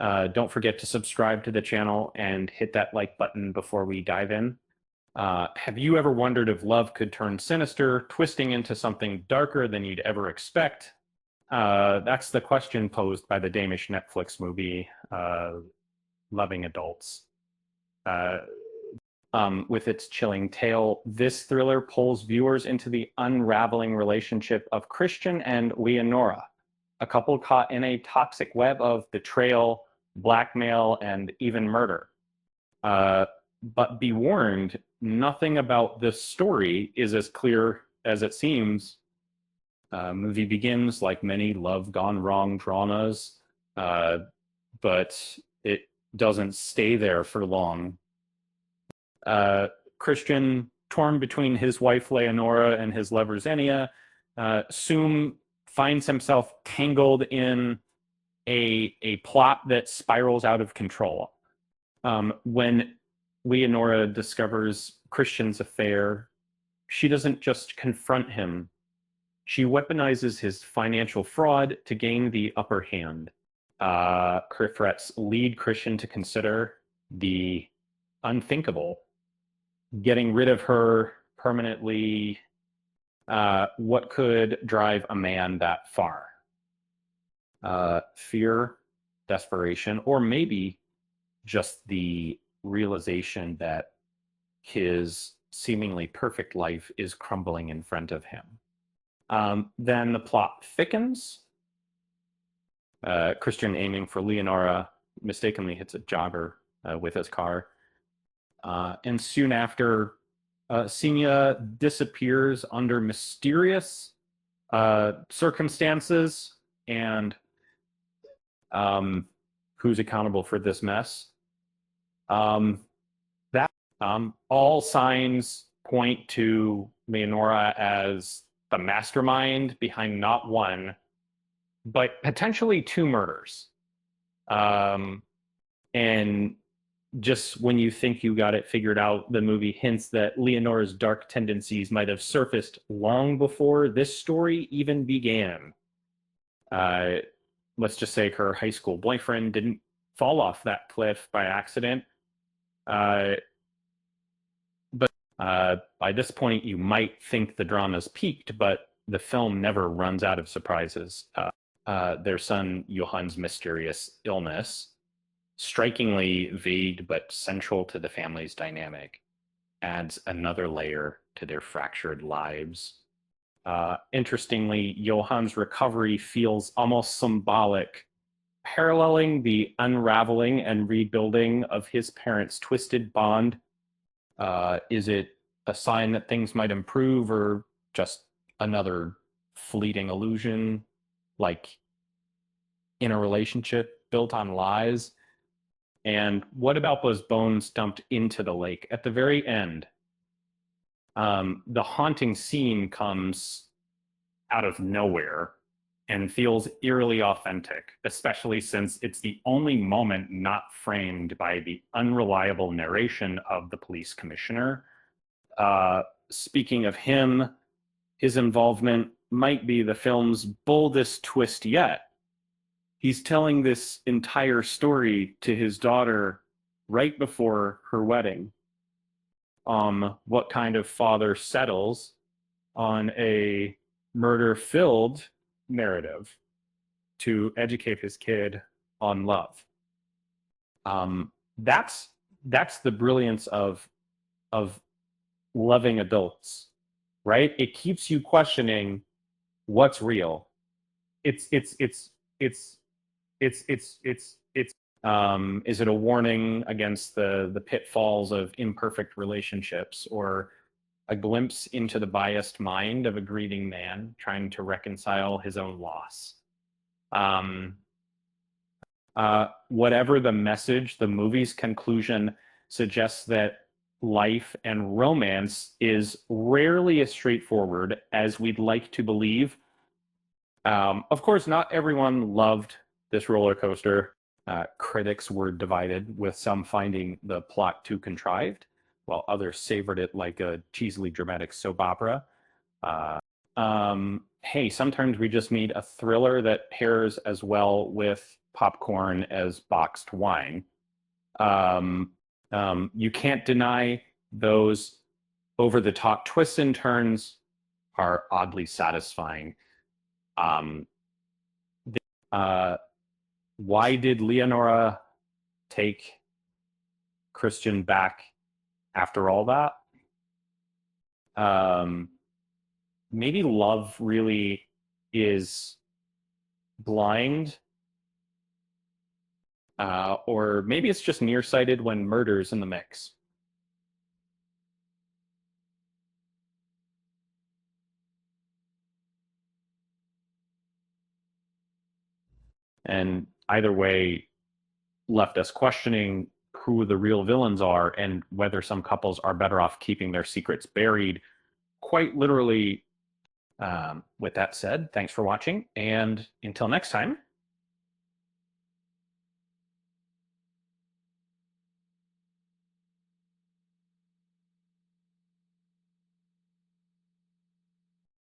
Don't forget to subscribe to the channel and hit that like button before we dive in. Have you ever wondered if love could turn sinister, twisting into something darker than you'd ever expect? That's the question posed by the Danish Netflix movie, Loving Adults. Uh, with its chilling tale, this thriller pulls viewers into the unraveling relationship of Christian and Leonora, a couple caught in a toxic web of betrayal, blackmail, and even murder. Uh, but be warned, nothing about this story is as clear as it seems. Movie begins like many love gone wrong dramas, uh, but it doesn't stay there for long. Uh, Christian, torn between his wife Leonora and his lover Xenia, soon finds himself tangled in a plot that spirals out of control. When Leonora discovers Christian's affair, she doesn't just confront him, she weaponizes his financial fraud to gain the upper hand. Threats lead Christian to consider the unthinkable, getting rid of her permanently. What could drive a man that far? Fear, desperation, or maybe just the realization that his seemingly perfect life is crumbling in front of him. Then the plot thickens. Christian, aiming for Leonora, mistakenly hits a jogger with his car. And soon after, Xenia disappears under mysterious circumstances, and who's accountable for this mess? That all signs point to Leonora as the mastermind behind not one, but potentially two murders. And just when you think you got it figured out, the movie hints that Leonora's dark tendencies might have surfaced long before this story even began. Uh, let's just say her high school boyfriend didn't fall off that cliff by accident. Uh, but by this point, you might think the drama's peaked, but the film never runs out of surprises. Their son, Johan's mysterious illness, strikingly vague but central to the family's dynamic, adds another layer to their fractured lives. Interestingly, Johan's recovery feels almost symbolic, paralleling the unraveling and rebuilding of his parents' twisted bond. Is it a sign that things might improve, or just another fleeting illusion, like in a relationship built on lies? And what about those bones dumped into the lake at the very end? The haunting scene comes out of nowhere and feels eerily authentic, especially since it's the only moment not framed by the unreliable narration of the police commissioner. Speaking of him, his involvement might be the film's boldest twist yet. He's telling this entire story to his daughter right before her wedding. What kind of father settles on a murder-filled narrative to educate his kid on love? That's the brilliance of loving adults, right? It keeps you questioning what's real. It's is it a warning against the pitfalls of imperfect relationships, or a glimpse into the biased mind of a grieving man trying to reconcile his own loss? Um, Whatever the message, the movie's conclusion suggests that life and romance is rarely as straightforward as we'd like to believe. Of course, not everyone loved this roller coaster. Critics were divided, with some finding the plot too contrived, while others savored it like a cheesily dramatic soap opera. Uh, hey, sometimes we just need a thriller that pairs as well with popcorn as boxed wine. Um, you can't deny those over the top twists and turns are oddly satisfying. Um, uh, why did Leonora take Christian back after all that? Um, maybe love really is blind, or maybe it's just nearsighted when murder's in the mix. And either way left us questioning who the real villains are and whether some couples are better off keeping their secrets buried. Quite literally, with that said, thanks for watching. And until next time,